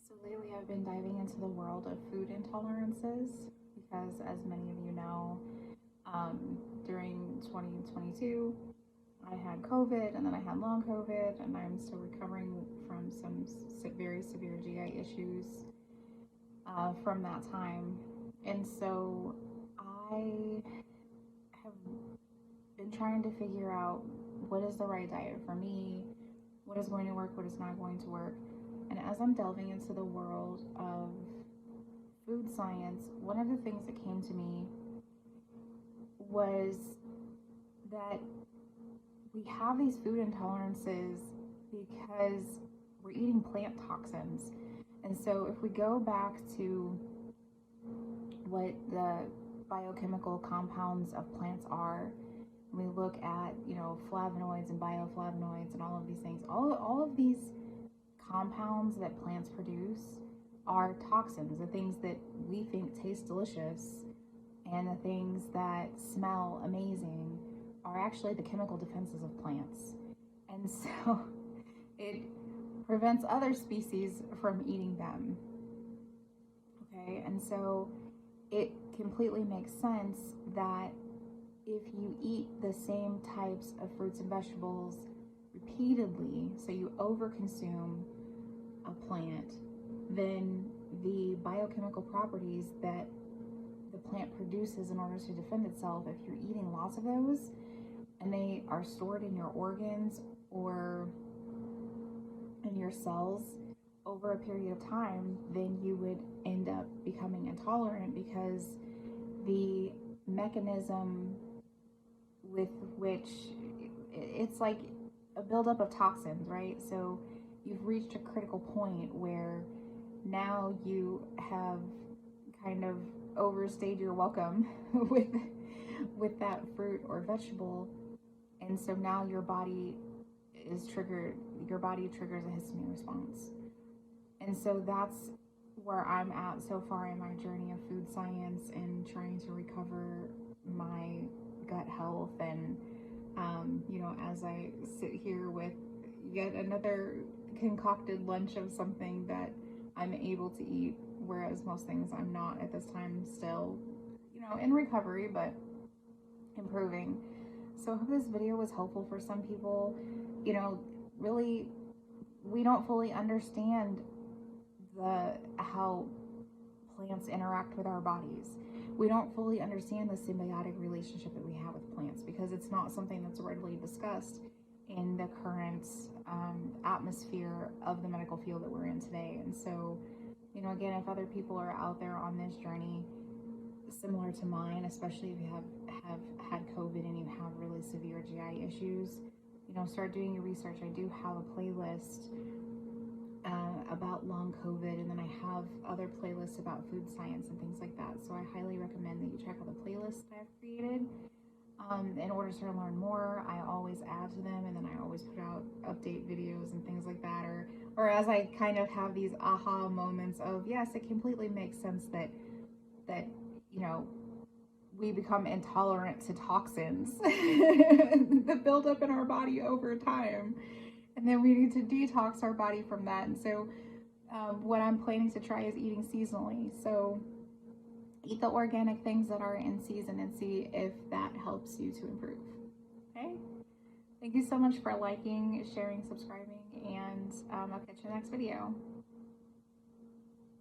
So lately I've been diving into the world of food intolerances because, as many of you know, during 2022 I had COVID, and then I had long COVID, and I'm still recovering from some very severe GI issues from that time. And so I have been trying to figure out what is the right diet for me, what is going to work, what is not going to work. And as I'm delving into the world of food science, one of the things that came to me was that we have these food intolerances because we're eating plant toxins. And so if we go back to what the biochemical compounds of plants are, we look at, flavonoids and bioflavonoids and all of these things, all of these compounds that plants produce are toxins. The things that we think taste delicious and the things that smell amazing are actually the chemical defenses of plants. And so it prevents other species from eating them. Okay, and so it completely makes sense that if you eat the same types of fruits and vegetables repeatedly, so you overconsume a plant, then the biochemical properties that the plant produces in order to defend itself, if you're eating lots of those and they are stored in your organs or in your cells over a period of time, then you would end up becoming intolerant, because the mechanism with which it's like a buildup of toxins, right? So you've reached a critical point where now you have kind of overstayed your welcome with that fruit or vegetable, and so now your body triggers a histamine response. And so that's where I'm at so far in my journey of food science and trying to recover my gut health. And as I sit here with yet another concocted lunch of something that I'm able to eat, whereas most things I'm not at this time, still in recovery but improving. So I hope this video was helpful for some people. Really, we don't fully understand how plants interact with our bodies. We don't fully understand the symbiotic relationship that we have with plants, because it's not something that's readily discussed in the current atmosphere of the medical field that we're in today. And so, again, if other people are out there on this journey similar to mine, especially if you have had COVID and you have really severe GI issues, start doing your research. I do have a playlist about long COVID, and then I have other playlists about food science and things like that. So I highly recommend that you check out the playlists that I've created. In order to learn more, I always add to them, and then I always put out update videos and things like that, or as I kind of have these aha moments of, yes, it completely makes sense that we become intolerant to toxins that build up in our body over time, and then we need to detox our body from that. And so what I'm planning to try is eating seasonally. So eat the organic things that are in season and see if that helps you to improve. Okay? Thank you so much for liking, sharing, subscribing, and I'll catch you in the next video.